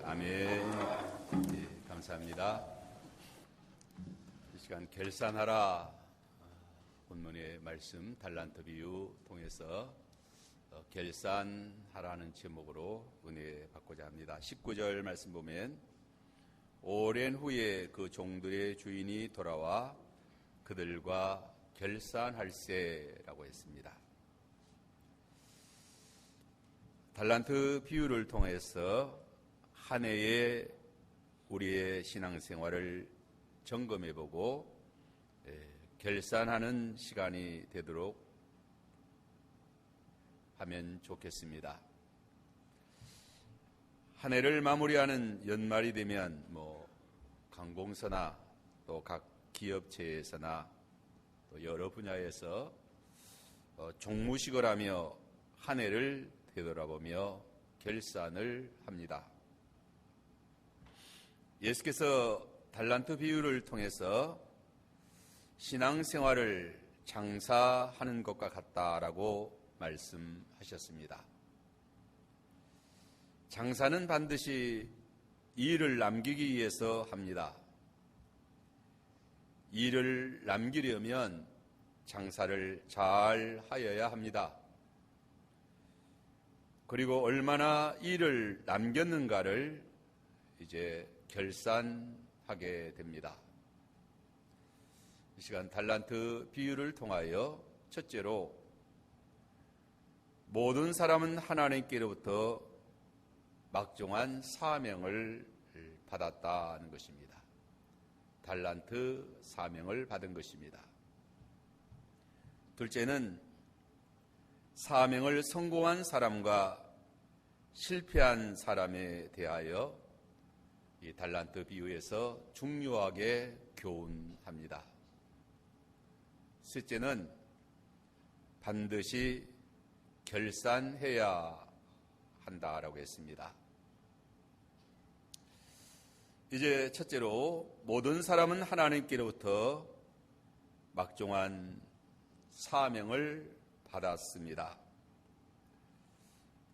아멘. 예, 감사합니다. 이 시간 결산하라 본문의 말씀 달란트 비유 통해서 결산하라는 제목으로 은혜 받고자 합니다. 19절 말씀 보면 오랜 후에 그 종들의 주인이 돌아와 그들과 결산할세라고 했습니다. 달란트 비유를 통해서 한 해에 우리의 신앙생활을 점검해보고 결산하는 시간이 되도록 하면 좋겠습니다. 한 해를 마무리하는 연말이 되면 관공서나 또 각 기업체에서나 또 여러 분야에서 종무식을 하며 한 해를 되돌아보며 결산을 합니다. 예수께서 달란트 비유를 통해서 신앙생활을 장사하는 것과 같다라고 말씀하셨습니다. 장사는 반드시 일을 남기기 위해서 합니다. 일을 남기려면 장사를 잘 하여야 합니다. 그리고 얼마나 일을 남겼는가를 이제 결산하게 됩니다. 이 시간 달란트 비유를 통하여 첫째로 모든 사람은 하나님께로부터 막중한 사명을 받았다는 것입니다. 달란트 사명을 받은 것입니다. 둘째는 사명을 성공한 사람과 실패한 사람에 대하여 이 달란트 비유에서 중요하게 교훈합니다. 셋째는 반드시 결산해야 한다라고 했습니다. 이제 첫째로 모든 사람은 하나님께로부터 막중한 사명을 받았습니다.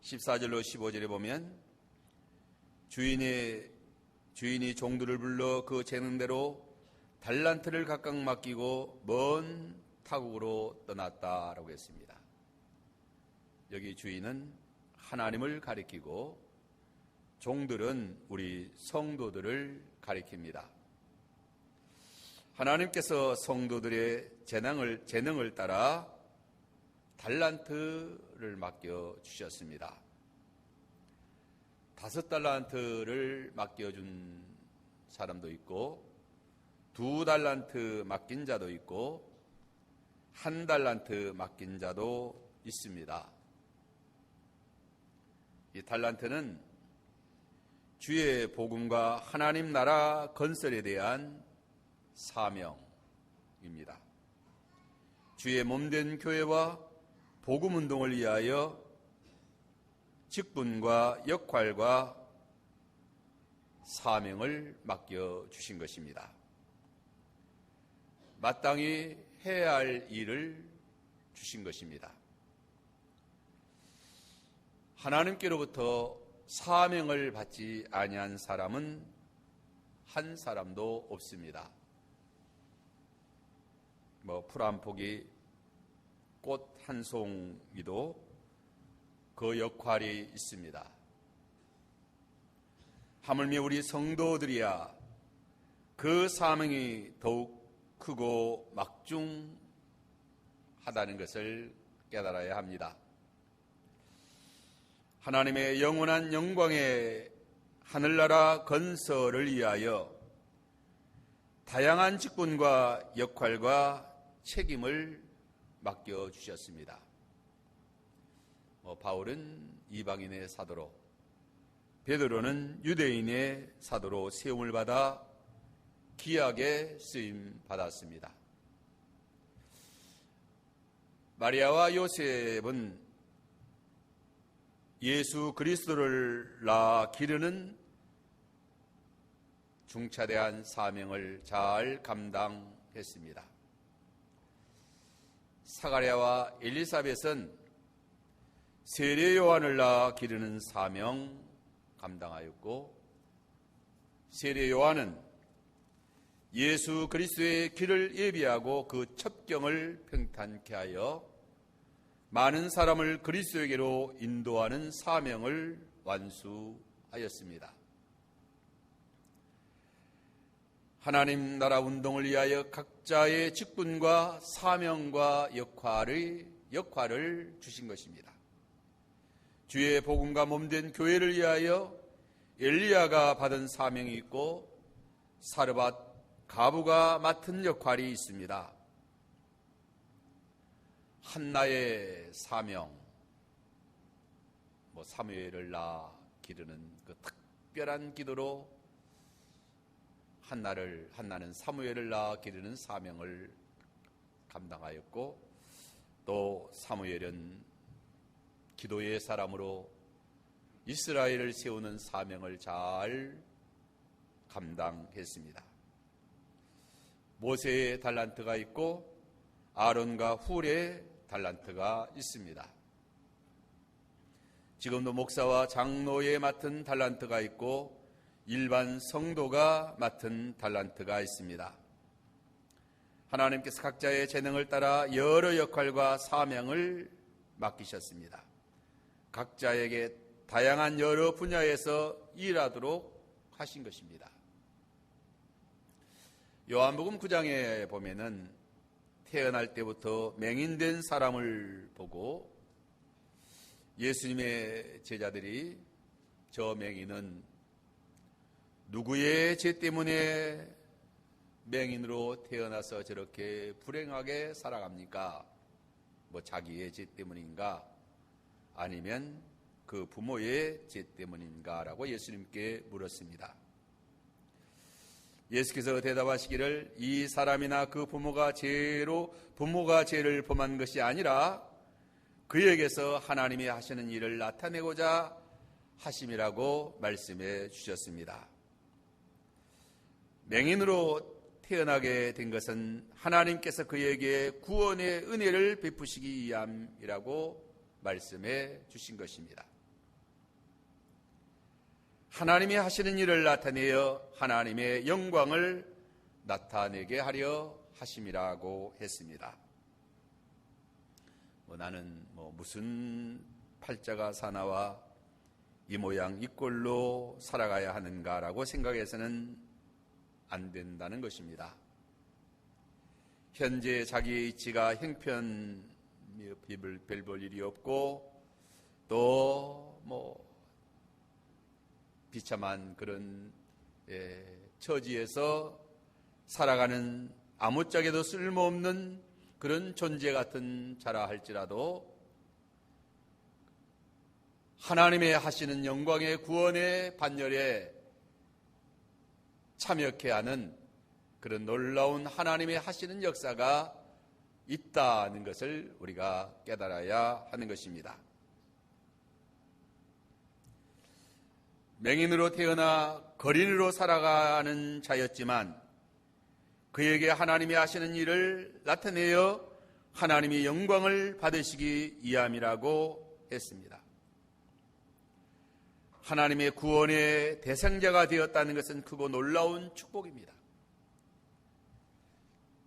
14절로 15절에 보면 주인이 종들을 불러 그 재능대로 달란트를 각각 맡기고 먼 타국으로 떠났다라고 했습니다. 여기 주인은 하나님을 가리키고 종들은 우리 성도들을 가리킵니다. 하나님께서 성도들의 재능을 따라 달란트를 맡겨주셨습니다. 5달란트를 맡겨준 사람도 있고 2달란트 맡긴 자도 있고 1달란트 맡긴 자도 있습니다. 이 달란트는 주의 복음과 하나님 나라 건설에 대한 사명입니다. 주의 몸된 교회와 복음 운동을 위하여 직분과 역할과 사명을 맡겨주신 것입니다. 마땅히 해야 할 일을 주신 것입니다. 하나님께로부터 사명을 받지 아니한 사람은 한 사람도 없습니다. 풀 한 폭이 꽃 한 송이도 그 역할이 있습니다. 하물며 우리 성도들이야 그 사명이 더욱 크고 막중하다는 것을 깨달아야 합니다. 하나님의 영원한 영광의 하늘나라 건설을 위하여 다양한 직분과 역할과 책임을 맡겨주셨습니다. 바울은 이방인의 사도로, 베드로는 유대인의 사도로 세움을 받아 귀하게 쓰임 받았습니다. 마리아와 요셉은 예수 그리스도를 낳아 기르는 중차대한 사명을 잘 감당했습니다. 사가랴와 엘리사벳은 세례 요한을 낳아 기르는 사명 감당하였고 세례 요한은 예수 그리스도의 길을 예비하고 그 첩경을 평탄케 하여 많은 사람을 그리스도에게로 인도하는 사명을 완수하였습니다. 하나님 나라 운동을 위하여 각자의 직분과 사명과 역할을 주신 것입니다. 주의 복음과 몸된 교회를 위하여 엘리야가 받은 사명이 있고 사르밧 가부가 맡은 역할이 있습니다. 한나의 사명, 사무엘을 낳아 기르는 그 특별한 기도로 한나는 사무엘을 낳아 기르는 사명을 감당하였고, 또 사무엘은 기도의 사람으로 이스라엘을 세우는 사명을 잘 감당했습니다. 모세의 달란트가 있고 아론과 훌의 달란트가 있습니다. 지금도 목사와 장로에 맡은 달란트가 있고 일반 성도가 맡은 달란트가 있습니다. 하나님께서 각자의 재능을 따라 여러 역할과 사명을 맡기셨습니다. 각자에게 다양한 여러 분야에서 일하도록 하신 것입니다. 요한복음 9장에 보면은 태어날 때부터 맹인된 사람을 보고 예수님의 제자들이 저 맹인은 누구의 죄 때문에 맹인으로 태어나서 저렇게 불행하게 살아갑니까? 자기의 죄 때문인가? 아니면 그 부모의 죄 때문인가? 라고 예수님께 물었습니다. 예수께서 대답하시기를 이 사람이나 그 부모가 죄를 범한 것이 아니라 그에게서 하나님이 하시는 일을 나타내고자 하심이라고 말씀해 주셨습니다. 맹인으로 태어나게 된 것은 하나님께서 그에게 구원의 은혜를 베푸시기 위함이라고 말씀해 주신 것입니다. 하나님이 하시는 일을 나타내어 하나님의 영광을 나타내게 하려 하심이라고 했습니다. 나는 무슨 팔자가 사나와 이 모양 이 꼴로 살아가야 하는가라고 생각해서는 안 된다는 것입니다. 현재 자기의 이치가 형편 별 볼 일이 없고 또 비참한 그런 처지에서 살아가는 아무짝에도 쓸모없는 그런 존재 같은 자라 할지라도 하나님의 하시는 영광의 구원의 반열에 참여케 하는 그런 놀라운 하나님의 하시는 역사가 있다는 것을 우리가 깨달아야 하는 것입니다. 맹인으로 태어나 거린으로 살아가는 자였지만 그에게 하나님이 하시는 일을 나타내어 하나님이 영광을 받으시기 위함이라고 했습니다. 하나님의 구원의 대상자가 되었다는 것은 크고 놀라운 축복입니다.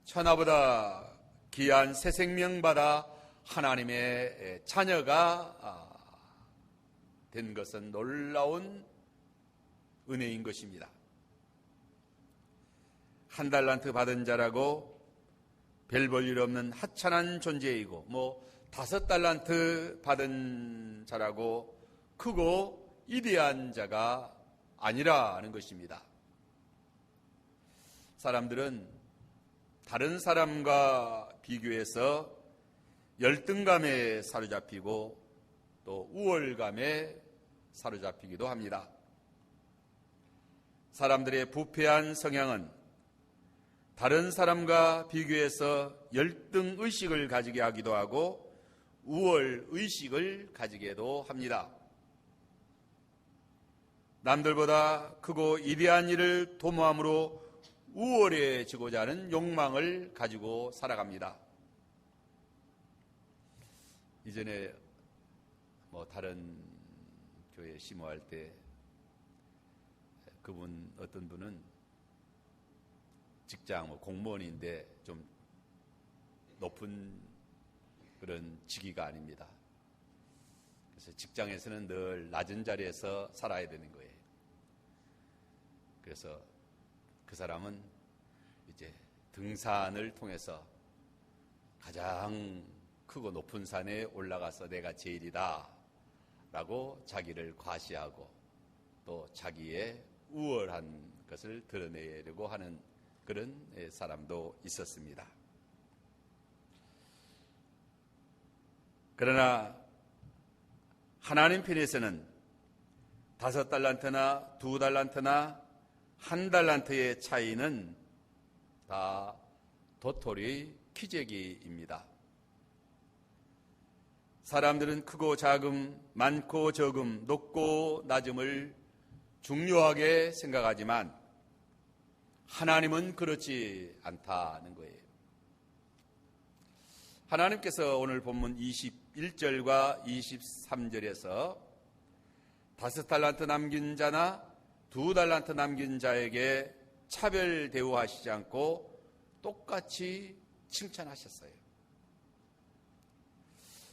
천하보다 귀한 새 생명 받아 하나님의 자녀가 된 것은 놀라운 은혜인 것입니다. 한 달란트 받은 자라고 별 볼 일 없는 하찮은 존재이고 5달란트 받은 자라고 크고 위대한 자가 아니라는 것입니다. 사람들은 다른 사람과 비교해서 열등감에 사로잡히고 또 우월감에 사로잡히기도 합니다. 사람들의 부패한 성향은 다른 사람과 비교해서 열등의식을 가지게 하기도 하고 우월의식을 가지게도 합니다. 남들보다 크고 위대한 일을 도모함으로 우월해지고자 하는 욕망을 가지고 살아갑니다. 이전에 다른 교회 심호할 때 그분 어떤 분은 직장 공무원인데 좀 높은 그런 직위가 아닙니다. 그래서 직장에서는 늘 낮은 자리에서 살아야 되는 거예요. 그래서 그 사람은 이제 등산을 통해서 가장 크고 높은 산에 올라가서 내가 제일이다 라고 자기를 과시하고 또 자기의 우월한 것을 드러내려고 하는 그런 사람도 있었습니다. 그러나 하나님 편에서는 5달란트나 2달란트나 1달란트의 차이는 다 도토리 키재기입니다. 사람들은 크고 작음, 많고 적음, 높고 낮음을 중요하게 생각하지만 하나님은 그렇지 않다는 거예요. 하나님께서 오늘 본문 21절과 23절에서 5달란트 남긴 자나 2달란트 남긴 자에게 차별 대우하시지 않고 똑같이 칭찬하셨어요.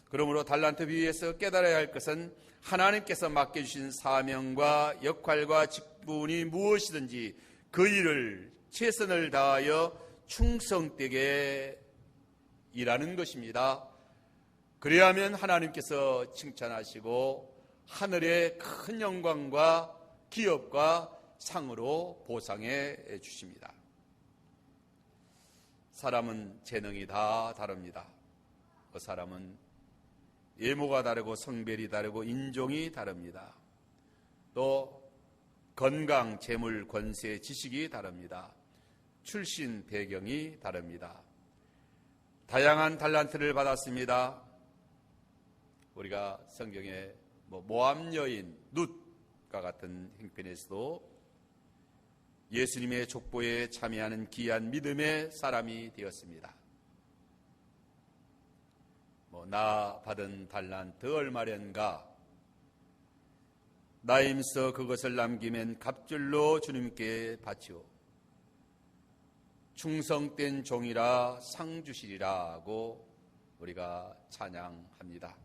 그러므로 달란트 비유에서 깨달아야 할 것은 하나님께서 맡겨주신 사명과 역할과 직분이 무엇이든지 그 일을 최선을 다하여 충성되게 일하는 것입니다. 그래야만 하나님께서 칭찬하시고 하늘의 큰 영광과 기업과 상으로 보상해 주십니다. 사람은 재능이 다 다릅니다. 그 사람은 외모가 다르고 성별이 다르고 인종이 다릅니다. 또 건강, 재물, 권세, 지식이 다릅니다. 출신 배경이 다릅니다. 다양한 달란트를 받았습니다. 우리가 성경에 모압 여인 룻과 같은 형편에서도 예수님의 족보에 참여하는 귀한 믿음의 사람이 되었습니다. 나 받은 달란트 얼마련가? 나 힘써 그것을 남기면 갑절로 주님께 바치오. 충성된 종이라 상 주시리라고 우리가 찬양합니다.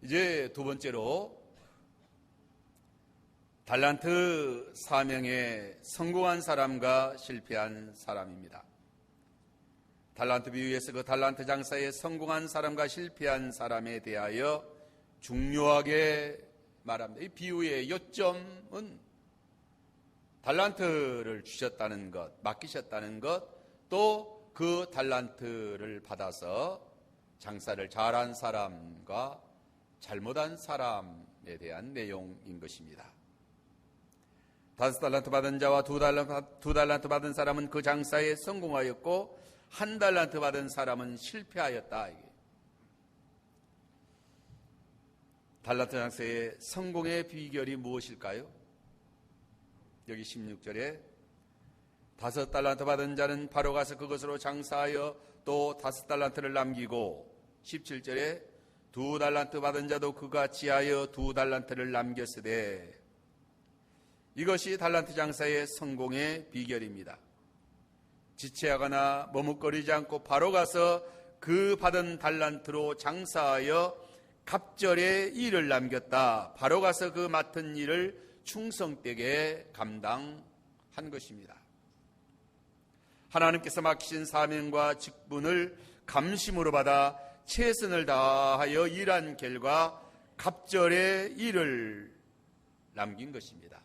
이제 두 번째로 달란트 사명에 성공한 사람과 실패한 사람입니다. 달란트 비유에서 그 달란트 장사에 성공한 사람과 실패한 사람에 대하여 중요하게 말합니다. 이 비유의 요점은 달란트를 주셨다는 것, 맡기셨다는 것, 또 그 달란트를 받아서 장사를 잘한 사람과 잘못한 사람에 대한 내용인 것입니다. 5달란트 받은 자와 2달란트 받은 사람은 그 장사에 성공하였고 1달란트 받은 사람은 실패하였다. 달란트 장사의 성공의 비결이 무엇일까요? 여기 16절에 5달란트 받은 자는 바로 가서 그것으로 장사하여 또 5달란트를 남기고 17절에 2달란트 받은 자도 그같이 하여 2달란트를 남겼으되 이것이 달란트 장사의 성공의 비결입니다. 지체하거나 머뭇거리지 않고 바로 가서 그 받은 달란트로 장사하여 갑절의 일을 남겼다. 바로 가서 그 맡은 일을 충성되게 감당한 것입니다. 하나님께서 맡기신 사명과 직분을 감심으로 받아 최선을 다하여 일한 결과 갑절의 일을 남긴 것입니다.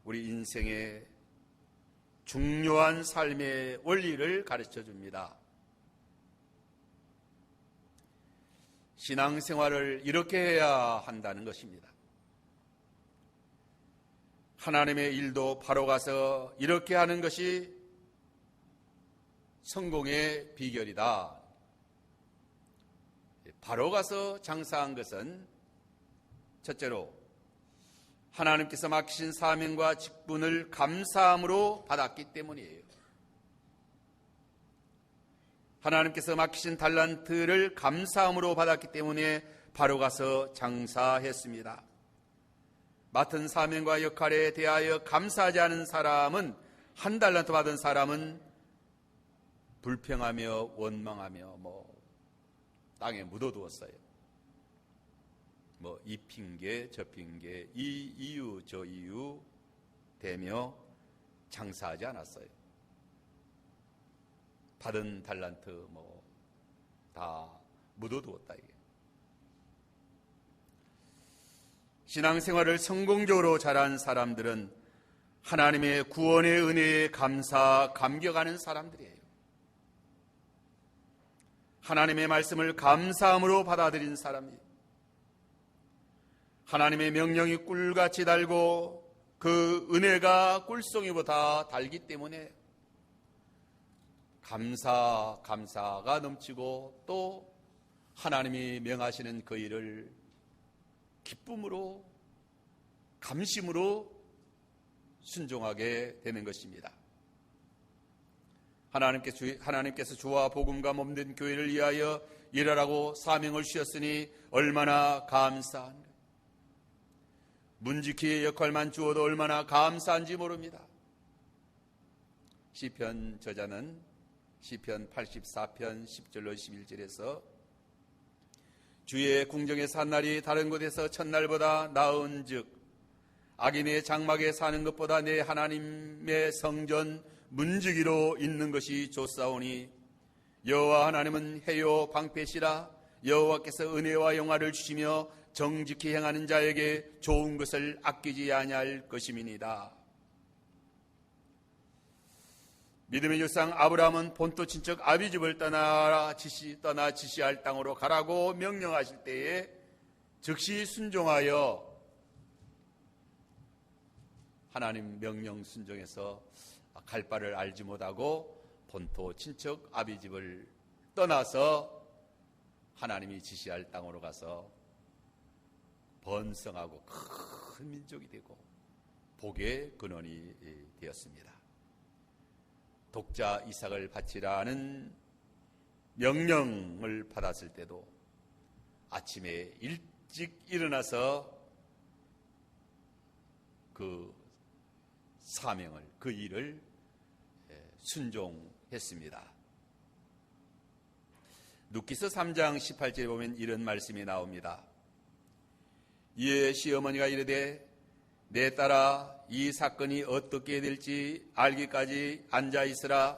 우리 인생의 중요한 삶의 원리를 가르쳐 줍니다. 신앙생활을 이렇게 해야 한다는 것입니다. 하나님의 일도 바로 가서 이렇게 하는 것이 성공의 비결이다. 바로 가서 장사한 것은 첫째로 하나님께서 맡기신 사명과 직분을 감사함으로 받았기 때문이에요. 하나님께서 맡기신 달란트를 감사함으로 받았기 때문에 바로 가서 장사했습니다. 맡은 사명과 역할에 대하여 감사하지 않은 사람은, 한 달란트 받은 사람은 불평하며 원망하며 땅에 묻어두었어요. 이 핑계 저 핑계, 이 이유 저 이유 대며 장사하지 않았어요. 받은 달란트 다 묻어두었다 이게. 신앙생활을 성공적으로 잘한 사람들은 하나님의 구원의 은혜에 감격하는 사람들이에요. 하나님의 말씀을 감사함으로 받아들인 사람이에요. 하나님의 명령이 꿀같이 달고 그 은혜가 꿀송이보다 달기 때문에 감사가 넘치고, 또 하나님이 명하시는 그 일을 기쁨으로, 감심으로 순종하게 되는 것입니다. 하나님께서 주와 복음과 몸된 교회를 위하여 일하라고 사명을 주셨으니 얼마나 감사한가. 문지기의 역할만 주어도 얼마나 감사한지 모릅니다. 시편 저자는 시편 84편 10절로 11절에서 주의 궁정에 산 날이 다른 곳에서 첫날보다 나은즉 악인의 장막에 사는 것보다 내 하나님의 성전 문지기로 있는 것이 좋사오니 여호와 하나님은 해요 방패시라. 여호와께서 은혜와 영화를 주시며 정직히 행하는 자에게 좋은 것을 아끼지 아니할 것임이니이다. 믿음의 조상 아브라함은 본토 친척 아비집을 떠나 지시할 땅으로 가라고 명령하실 때에 즉시 순종하여 하나님 명령 순종해서 갈 바를 알지 못하고 본토 친척 아비집을 떠나서 하나님이 지시할 땅으로 가서 번성하고 큰 민족이 되고 복의 근원이 되었습니다. 독자 이삭을 바치라는 명령을 받았을 때도 아침에 일찍 일어나서 그 사명을, 그 일을 순종했습니다. 룻기서 3장 18절에 보면 이런 말씀이 나옵니다. 이에 시어머니가 이르되 내 딸아 이 사건이 어떻게 될지 알기까지 앉아있으라.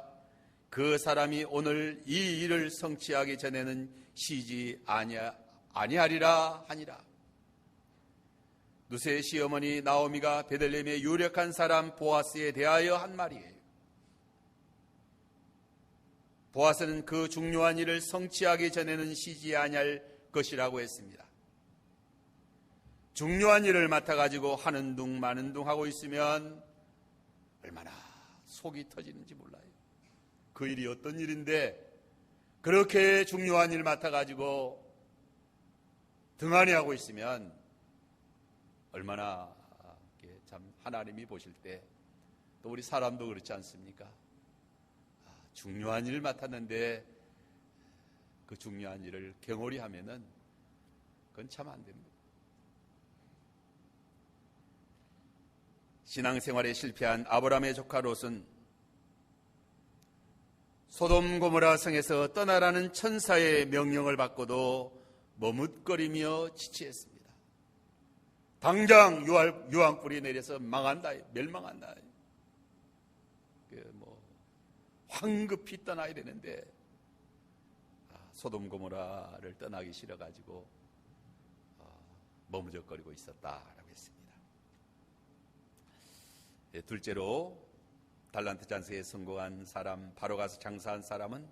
그 사람이 오늘 이 일을 성취하기 전에는 쉬지 아니하리라 하니라. 룻의 시어머니 나오미가 베들레헴의 유력한 사람 보아스에 대하여 한 말이에요. 보아스는 그 중요한 일을 성취하기 전에는 쉬지 아니할 것이라고 했습니다. 중요한 일을 맡아가지고 하는 둥 마는 둥 하고 있으면 얼마나 속이 터지는지 몰라요. 그 일이 어떤 일인데 그렇게 중요한 일을 맡아가지고 등한히 하고 있으면 얼마나 참 하나님이 보실 때, 또 우리 사람도 그렇지 않습니까? 중요한 일을 맡았는데 그 중요한 일을 경홀히 하면은 그건 참 안 됩니다. 신앙생활에 실패한 아브라함의 조카 롯은 소돔 고모라 성에서 떠나라는 천사의 명령을 받고도 머뭇거리며 지체했습니다. 당장 유황불이 내려서 망한다, 멸망한다. 황급히 떠나야 되는데 소돔 고모라를 떠나기 싫어가지고 머무적거리고 있었다라고 했습니다. 둘째로 달란트 장사에 성공한 사람, 바로 가서 장사한 사람은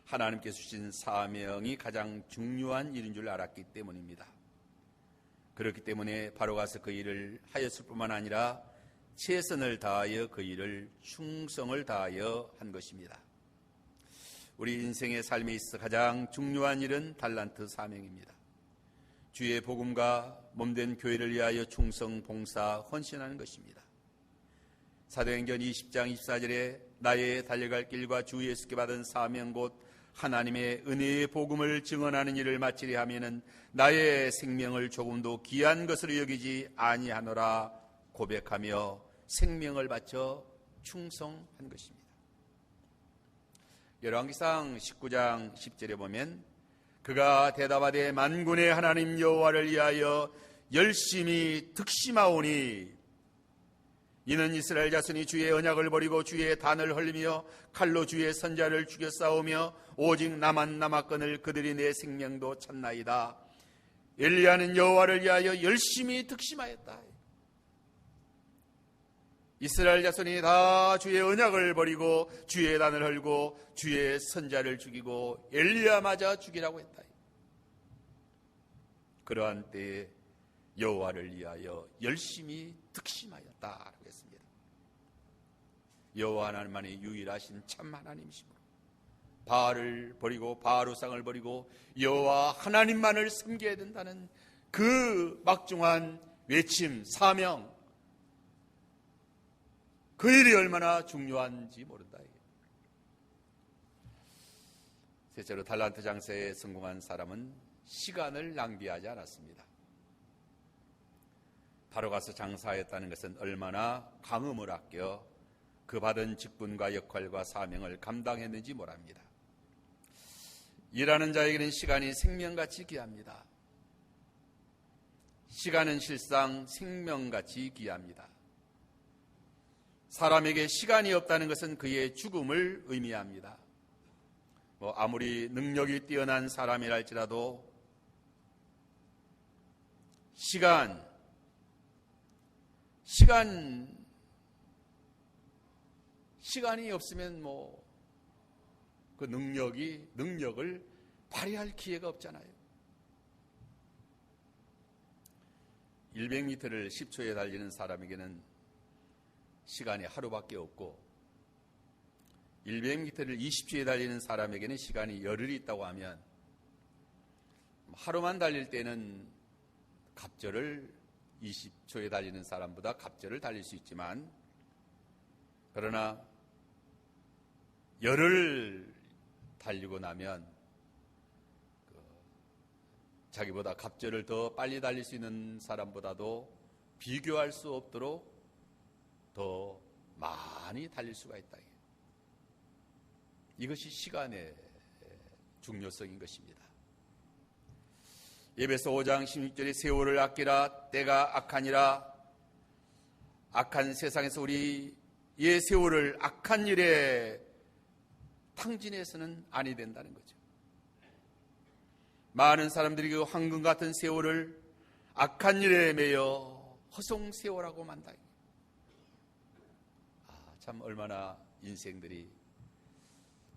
하나님께서 주신 사명이 가장 중요한 일인 줄 알았기 때문입니다. 그렇기 때문에 바로 가서 그 일을 하였을 뿐만 아니라 최선을 다하여 그 일을 충성을 다하여 한 것입니다. 우리 인생의 삶에 있어 가장 중요한 일은 달란트 사명입니다. 주의 복음과 몸된 교회를 위하여 충성, 봉사, 헌신하는 것입니다. 사도행전 20장 24절에 나의 달려갈 길과 주 예수께 받은 사명 곧 하나님의 은혜의 복음을 증언하는 일을 마치려 하면은 나의 생명을 조금도 귀한 것으로 여기지 아니하노라 고백하며 생명을 바쳐 충성한 것입니다. 열왕기상 19장 10절에 보면 그가 대답하되 만군의 하나님 여호와를 위하여 열심히 득심하오니 이는 이스라엘 자손이 주의 언약을 버리고 주의 단을 흘리며 칼로 주의 선자를 죽여 싸우며 오직 나만 남았거늘 그들이 내 생명도 찾나이다. 엘리야는 여호와를 위하여 열심히 득심하였다. 이스라엘 자손이 다 주의 언약을 버리고 주의 단을 헐고 주의 선자를 죽이고 엘리야 맞아 죽이라고 했다. 그러한 때에 여호와를 위하여 열심히 득심하였다라고 했습니다. 여호와 하나님만이 유일하신 참 하나님이시므로 바알을 버리고 바알 우상을 버리고 여호와 하나님만을 섬겨야 된다는 그 막중한 외침, 사명, 그 일이 얼마나 중요한지 모른다. 셋째로 달란트 장사에 성공한 사람은 시간을 낭비하지 않았습니다. 바로 가서 장사했다는 것은 얼마나 강음을 아껴 그 받은 직분과 역할과 사명을 감당했는지 모릅니다. 일하는 자에게는 시간이 생명같이 귀합니다. 시간은 실상 생명같이 귀합니다. 사람에게 시간이 없다는 것은 그의 죽음을 의미합니다. 아무리 능력이 뛰어난 사람이랄지라도 시간이 없으면 그 능력을 발휘할 기회가 없잖아요. 100m를 10초에 달리는 사람에게는 시간이 하루밖에 없고 100m를 20초에 달리는 사람에게는 시간이 열흘이 있다고 하면 하루만 달릴 때는 갑절을 20초에 달리는 사람보다 갑절을 달릴 수 있지만 그러나 열흘 달리고 나면 자기보다 갑절을 더 빨리 달릴 수 있는 사람보다도 비교할 수 없도록 더 많이 달릴 수가 있다. 이것이 시간의 중요성인 것입니다. 에베소 5장 16절에 세월을 아끼라 때가 악하니라. 악한 세상에서 우리의 세월을 악한 일에 탕진해서는 아니 된다는 거죠. 많은 사람들이 그 황금 같은 세월을 악한 일에 매여 허송세월하고 만다. 참 얼마나 인생들이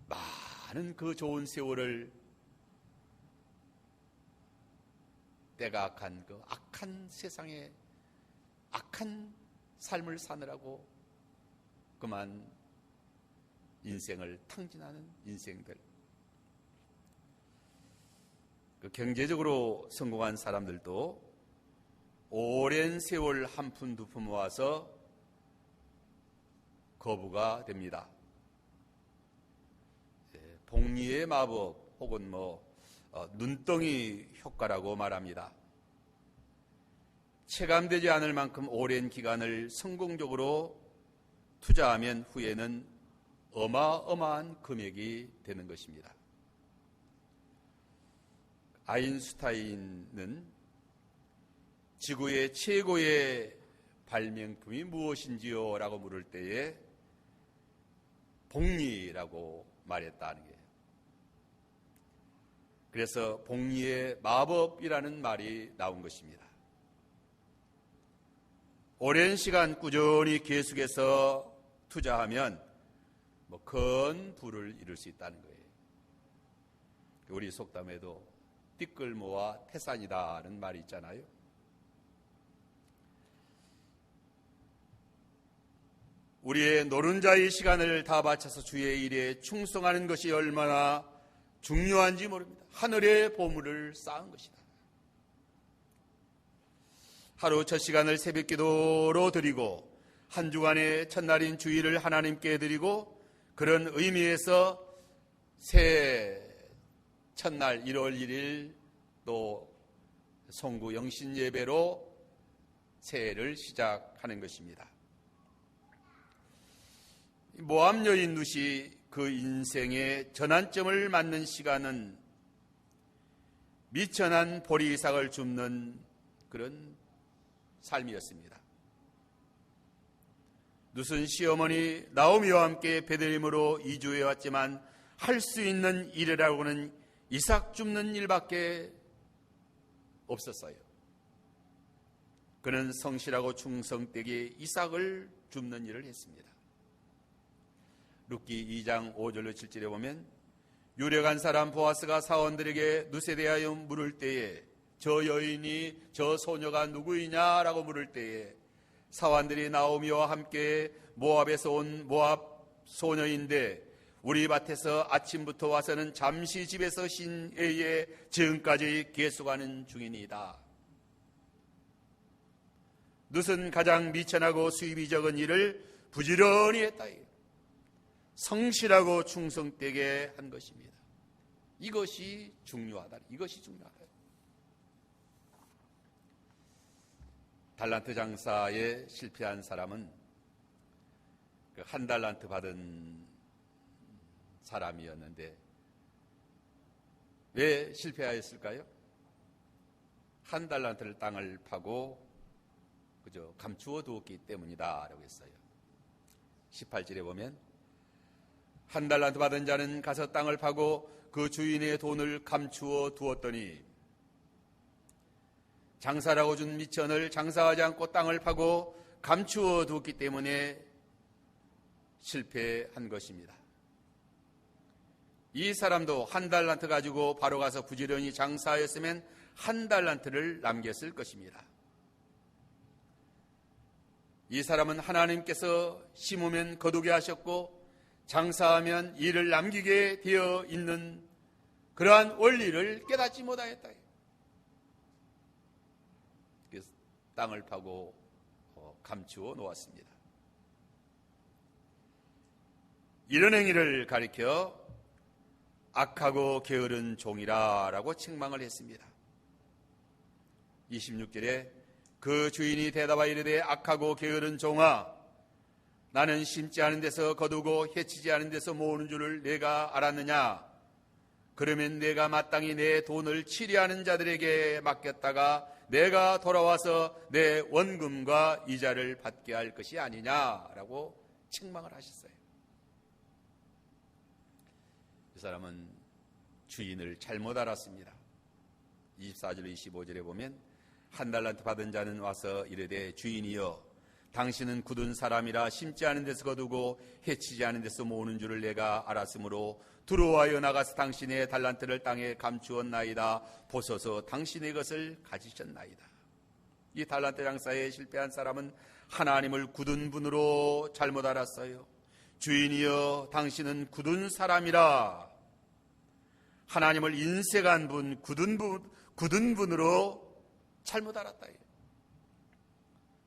많은 그 좋은 세월을 때가 악한 그 악한 세상에 악한 삶을 사느라고 그만 인생을 탕진하는 인생들. 그 경제적으로 성공한 사람들도 오랜 세월 한 푼 두 푼 모아서 거부가 됩니다. 복리의 마법 혹은 눈덩이 효과라고 말합니다. 체감되지 않을 만큼 오랜 기간을 성공적으로 투자하면 후에는 어마어마한 금액이 되는 것입니다. 아인슈타인은 지구의 최고의 발명품이 무엇인지요? 라고 물을 때에 복리라고 말했다는 거예요. 그래서 복리의 마법이라는 말이 나온 것입니다. 오랜 시간 꾸준히 계속해서 투자하면 큰 부를 이룰 수 있다는 거예요. 우리 속담에도 띠끌 모아 태산이다는 말이 있잖아요. 우리의 노른자의 시간을 다 바쳐서 주의 일에 충성하는 것이 얼마나 중요한지 모릅니다. 하늘의 보물을 쌓은 것이다. 하루 첫 시간을 새벽 기도로 드리고 한 주간의 첫날인 주일을 하나님께 드리고 그런 의미에서 새 첫날 1월 1일 또 송구 영신 예배로 새해를 시작하는 것입니다. 모압 여인 룻이 그 인생의 전환점을 맞는 시간은 미천한 보리이삭을 줍는 그런 삶이었습니다. 룻은 시어머니 나오미와 함께 베들레헴으로 이주해 왔지만 할 수 있는 일이라고는 이삭 줍는 일밖에 없었어요. 그는 성실하고 충성되게 이삭을 줍는 일을 했습니다. 룻기 2장 5절로 7절에 보면 유력한 사람 보아스가 사원들에게 룻에 대하여 물을 때에 저 여인이 저 소녀가 누구이냐라고 물을 때에 사원들이 나오미와 함께 모압에서 온 모압 소녀인데 우리 밭에서 아침부터 와서는 잠시 집에서 쉰 애에 지금까지 계속하는 중이니이다. 룻은 가장 미천하고 수입이 적은 일을 부지런히 했다. 성실하고 충성되게 한 것입니다. 이것이 중요하다. 이것이 중요하다. 달란트 장사에 실패한 사람은 한 달란트 받은 사람이었는데 왜 실패하였을까요? 한 달란트를 땅을 파고 그저 감추어 두었기 때문이다 라고 했어요. 18절에 보면 한 달란트 받은 자는 가서 땅을 파고 그 주인의 돈을 감추어 두었더니 장사라고 준 미천을 장사하지 않고 땅을 파고 감추어 두었기 때문에 실패한 것입니다. 이 사람도 한 달란트 가지고 바로 가서 부지런히 장사하였으면 한 달란트를 남겼을 것입니다. 이 사람은 하나님께서 심으면 거두게 하셨고 장사하면 일을 남기게 되어 있는 그러한 원리를 깨닫지 못하였다. 그래서 땅을 파고 감추어 놓았습니다. 이런 행위를 가리켜 악하고 게으른 종이라 라고 책망을 했습니다. 26절에 그 주인이 대답하여 이르되 악하고 게으른 종아 나는 심지 않은 데서 거두고 해치지 않은 데서 모으는 줄을 내가 알았느냐? 그러면 내가 마땅히 내 돈을 치리하는 자들에게 맡겼다가 내가 돌아와서 내 원금과 이자를 받게 할 것이 아니냐라고 책망을 하셨어요. 이 사람은 주인을 잘못 알았습니다. 24절 25절에 보면 한 달란트 받은 자는 와서 이르되 주인이여 당신은 굳은 사람이라 심지 않은 데서 거두고 해치지 않은 데서 모으는 줄을 내가 알았으므로 들어와여 나가서 당신의 달란트를 땅에 감추었나이다. 보소서 당신의 것을 가지셨나이다. 이 달란트 장사에 실패한 사람은 하나님을 굳은 분으로 잘못 알았어요. 주인이여 당신은 굳은 사람이라 하나님을 인색한 분, 굳은 분으로 잘못 알았다.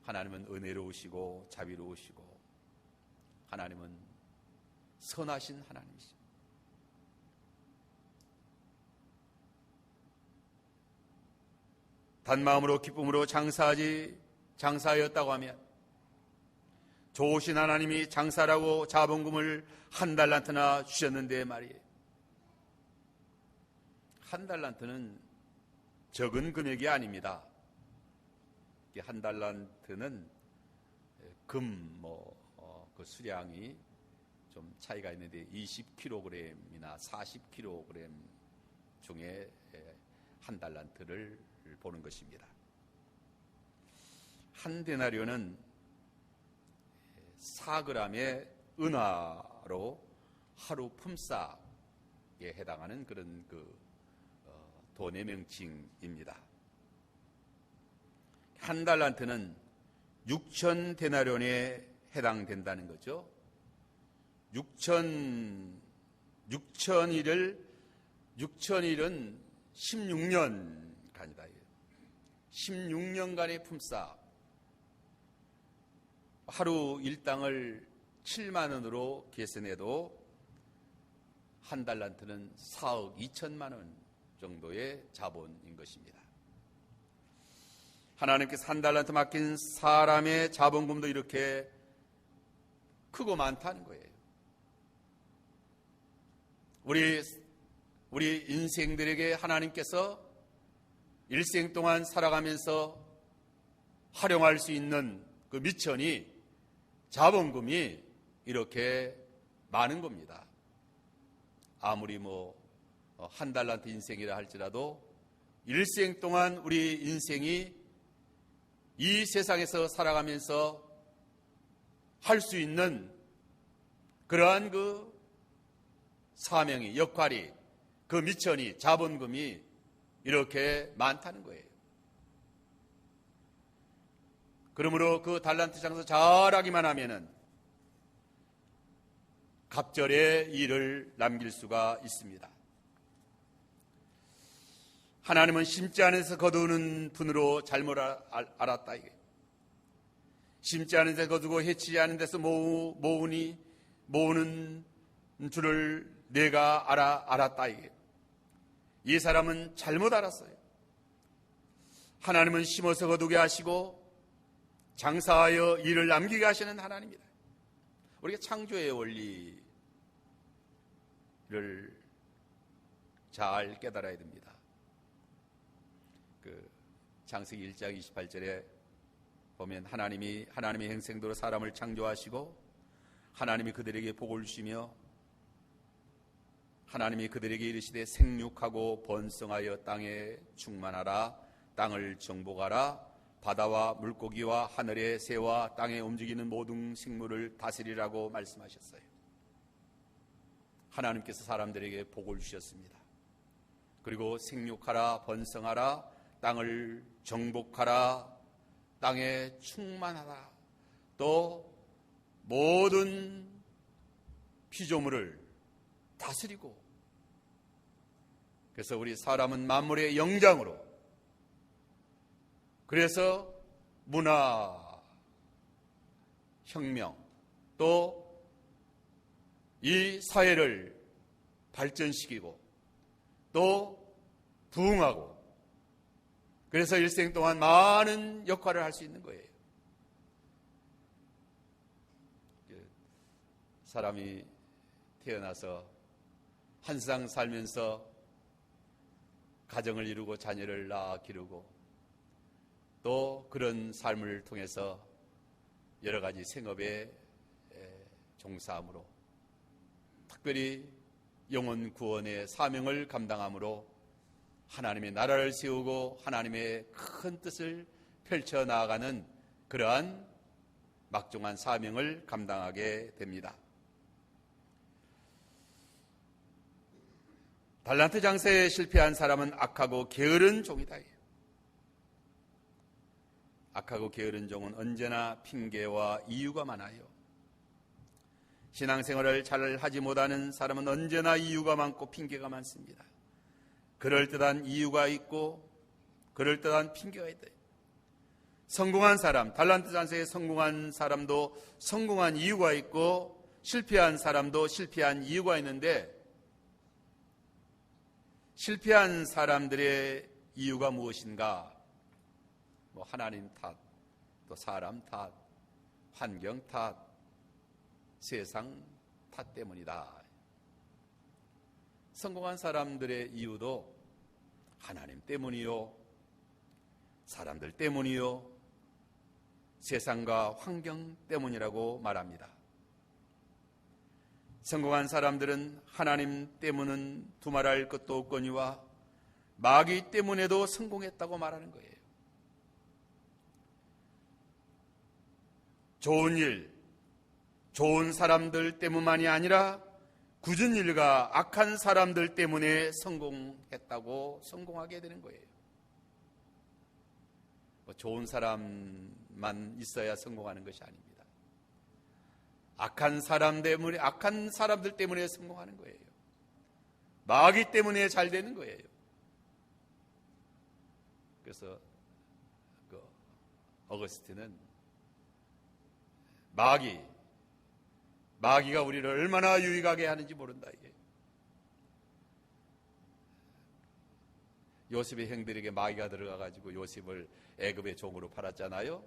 하나님은 은혜로우시고 자비로우시고 하나님은 선하신 하나님이십니다. 단마음으로 기쁨으로 장사하였다고 하면 좋으신 하나님이 장사라고 자본금을 한 달란트나 주셨는데 말이에요. 한 달란트는 적은 금액이 아닙니다. 한 달란트는 금, 그 수량이 좀 차이가 있는데 20kg이나 40kg 중에 한 달란트를 보는 것입니다. 한 데나리온은 4g의 은화로 하루 품삯에 해당하는 그런 돈의 명칭입니다. 한 달란트는 6천 데나리온에 해당된다는 거죠. 6천일은 16년간이다. 16년간의 품삯. 하루 일당을 7만 원으로 계산해도 한 달란트는 4억 2천만 원 정도의 자본인 것입니다. 하나님께서 한 달란트 맡긴 사람의 자본금도 이렇게 크고 많다는 거예요. 우리 인생들에게 하나님께서 일생 동안 살아가면서 활용할 수 있는 그 미천이, 자본금이 이렇게 많은 겁니다. 아무리 한 달란트 인생이라 할지라도 일생 동안 우리 인생이 이 세상에서 살아가면서 할 수 있는 그러한 그 사명이, 역할이, 그 미천이, 자본금이 이렇게 많다는 거예요. 그러므로 그 달란트 장사 잘하기만 하면은 갑절의 일을 남길 수가 있습니다. 하나님은 심지 않은 데서 거두는 분으로 잘못 알았다. 이게. 심지 않은 데서 거두고 해치지 않은 데서 모으는 줄을 내가 알았다. 이게. 이 사람은 잘못 알았어요. 하나님은 심어서 거두게 하시고 장사하여 일을 남기게 하시는 하나님이다. 우리가 창조의 원리를 잘 깨달아야 됩니다. 창세기 1장 28절에 보면 하나님의 행생대로 사람을 창조하시고 하나님이 그들에게 복을 주시며 하나님이 그들에게 이르시되 생육하고 번성하여 땅에 충만하라, 땅을 정복하라, 바다와 물고기와 하늘의 새와 땅에 움직이는 모든 생물을 다스리라고 말씀하셨어요. 하나님께서 사람들에게 복을 주셨습니다. 그리고 생육하라, 번성하라, 땅을 정복하라, 땅에 충만하라, 또 모든 피조물을 다스리고, 그래서 우리 사람은 만물의 영장으로, 그래서 문화, 혁명, 또 이 사회를 발전시키고 또 부흥하고, 그래서 일생 동안 많은 역할을 할 수 있는 거예요. 사람이 태어나서 한 세상 살면서 가정을 이루고 자녀를 낳아 기르고 또 그런 삶을 통해서 여러 가지 생업에 종사함으로, 특별히 영혼 구원의 사명을 감당함으로 하나님의 나라를 세우고 하나님의 큰 뜻을 펼쳐 나아가는 그러한 막중한 사명을 감당하게 됩니다. 달란트 장사에 실패한 사람은 악하고 게으른 종이다. 악하고 게으른 종은 언제나 핑계와 이유가 많아요. 신앙생활을 잘 하지 못하는 사람은 언제나 이유가 많고 핑계가 많습니다. 그럴듯한 이유가 있고 그럴듯한 핑계가 있다. 성공한 사람, 달란트 장사에 성공한 사람도 성공한 이유가 있고 실패한 사람도 실패한 이유가 있는데, 실패한 사람들의 이유가 무엇인가? 하나님 탓, 또 사람 탓, 환경 탓, 세상 탓 때문이다. 성공한 사람들의 이유도 하나님 때문이요, 사람들 때문이요, 세상과 환경 때문이라고 말합니다. 성공한 사람들은 하나님 때문은 두말할 것도 없거니와 마귀 때문에도 성공했다고 말하는 거예요. 좋은 일, 좋은 사람들 때문만이 아니라 굳은 일과 악한 사람들 때문에 성공했다고 성공하게 되는 거예요. 좋은 사람만 있어야 성공하는 것이 아닙니다. 악한 사람들 때문에 성공하는 거예요. 마귀 때문에 잘 되는 거예요. 그래서 어거스틴은 마귀가 우리를 얼마나 유익하게 하는지 모른다. 이게 요셉의 형들에게 마귀가 들어가가지고 요셉을 애굽의 종으로 팔았잖아요.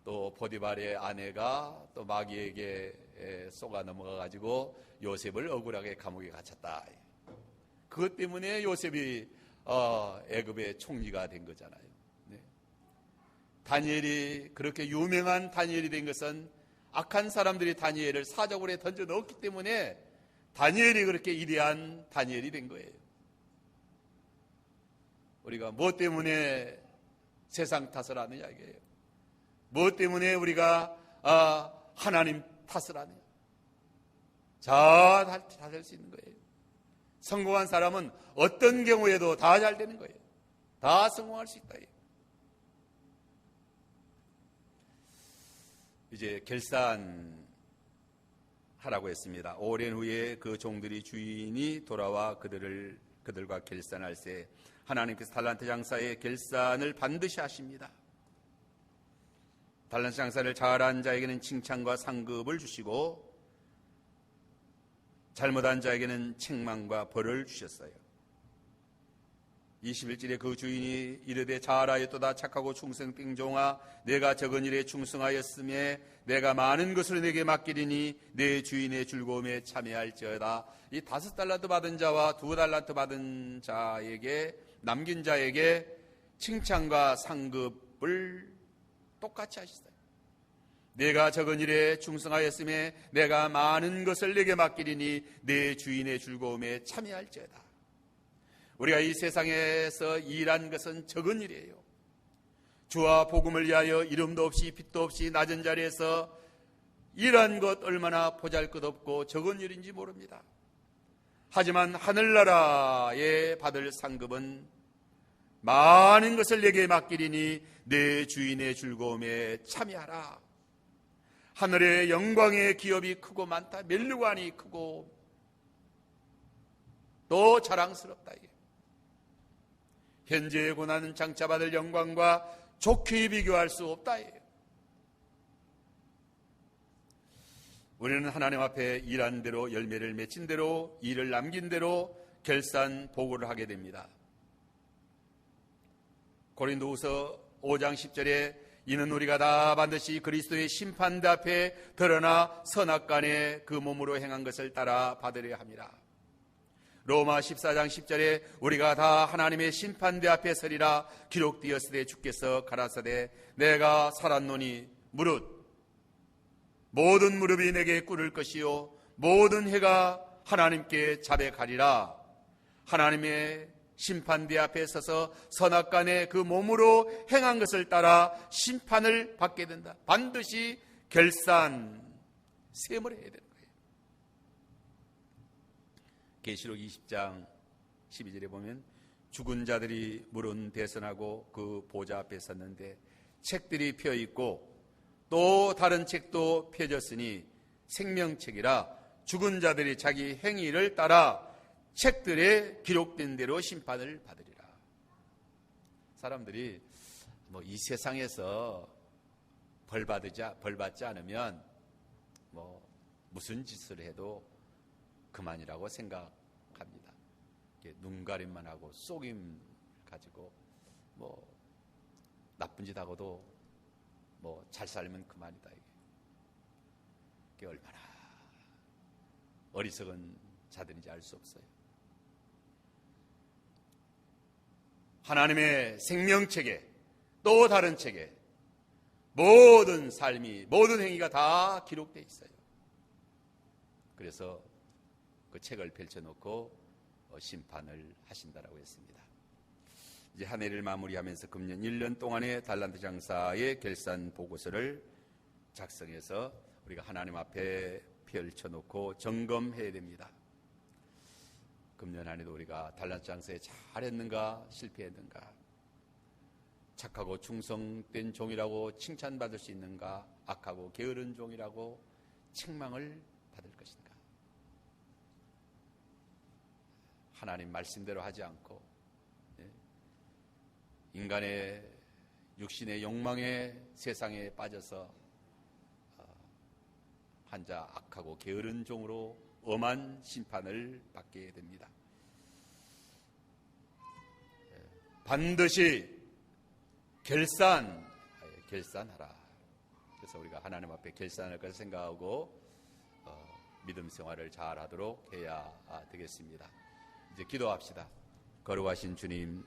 또 보디발의 아내가 또 마귀에게 속아 넘어가가지고 요셉을 억울하게 감옥에 갇혔다. 그것 때문에 요셉이 애굽의 총리가 된 거잖아요. 네. 다니엘이 그렇게 유명한 다니엘이 된 것은 악한 사람들이 다니엘을 사자굴에 던져 넣었기 때문에 다니엘이 그렇게 위대한 다니엘이 된 거예요. 우리가 무엇 때문에 세상 탓을 하느냐 이게요. 무엇 때문에 우리가 하나님 탓을 하느냐. 다 될 수 있는 거예요. 성공한 사람은 어떤 경우에도 다 잘 되는 거예요. 다 성공할 수 있다. 이제 결산하라고 했습니다. 오랜 후에 그 종들이 주인이 돌아와 그들과 결산할 때 하나님께서 달란트 장사의 결산을 반드시 하십니다. 달란트 장사를 잘한 자에게는 칭찬과 상급을 주시고 잘못한 자에게는 책망과 벌을 주셨어요. 21절에 그 주인이 이르되 잘하였도다 착하고 충성된 종아 내가 적은 일에 충성하였음에 내가 많은 것을 내게 맡기리니 내 주인의 즐거움에 참여할지어다. 이 5달란트 받은 자와 2달란트 받은 자에게 남긴 자에게 칭찬과 상급을 똑같이 하시다. 내가 적은 일에 충성하였음에 내가 많은 것을 내게 맡기리니 내 주인의 즐거움에 참여할지어다. 우리가 이 세상에서 일한 것은 적은 일이에요. 주와 복음을 위하여 이름도 없이 빛도 없이 낮은 자리에서 일한 것 얼마나 보잘것없고 적은 일인지 모릅니다. 하지만 하늘나라에 받을 상급은 많은 것을 내게 맡기리니 내 주인의 즐거움에 참여하라. 하늘의 영광의 기업이 크고 많다. 면류관이 크고 또 자랑스럽다. 현재의 고난은 장차 받을 영광과 좋게 비교할 수 없다. 우리는 하나님 앞에 일한 대로 열매를 맺힌 대로 일을 남긴 대로 결산 보고를 하게 됩니다. 고린도후서 5장 10절에 이는 우리가 다 반드시 그리스도의 심판대 앞에 드러나 선악간에 그 몸으로 행한 것을 따라 받으려 함이라. 로마 14장 10절에 우리가 다 하나님의 심판대 앞에 서리라 기록되었으되 주께서 가라사대 내가 살았노니 무릇 모든 무릎이 내게 꿇을 것이요 모든 해가 하나님께 자백하리라. 하나님의 심판대 앞에 서서 선악간에 그 몸으로 행한 것을 따라 심판을 받게 된다. 반드시 결산 셈을 해야 되는 거예요. 계시록 20장 12절에 보면 죽은 자들이 물은 대선하고 그 보좌 앞에 섰는데 책들이 펴 있고 또 다른 책도 펴졌으니 생명책이라 죽은 자들이 자기 행위를 따라 책들에 기록된 대로 심판을 받으리라. 사람들이 이 세상에서 벌 받지 않으면 무슨 짓을 해도 그만이라고 생각합니다. 눈가림만 하고 속임 가지고 나쁜 짓 하고도 잘 살면 그만이다. 이게 얼마나 어리석은 자들인지 알 수 없어요. 하나님의 생명책에 또 다른 책에 모든 삶이 모든 행위가 다 기록되어 있어요. 그래서 그 책을 펼쳐놓고 심판을 하신다라고 했습니다. 이제 한 해를 마무리하면서 금년 1년 동안의 달란트 장사의 결산 보고서를 작성해서 우리가 하나님 앞에 펼쳐놓고 점검해야 됩니다. 금년 한 해도 우리가 달란트 장사에 잘했는가 실패했는가, 착하고 충성된 종이라고 칭찬받을 수 있는가, 악하고 게으른 종이라고 책망을 받을 것인가. 하나님 말씀대로 하지 않고 인간의 육신의 욕망의 세상에 빠져서 한자 악하고 게으른 종으로 엄한 심판을 받게 됩니다. 반드시 결산하라. 그래서 우리가 하나님 앞에 결산할 것을 생각하고 믿음 생활을 잘 하도록 해야 되겠습니다. 이제 기도합시다. 거룩하신 주님,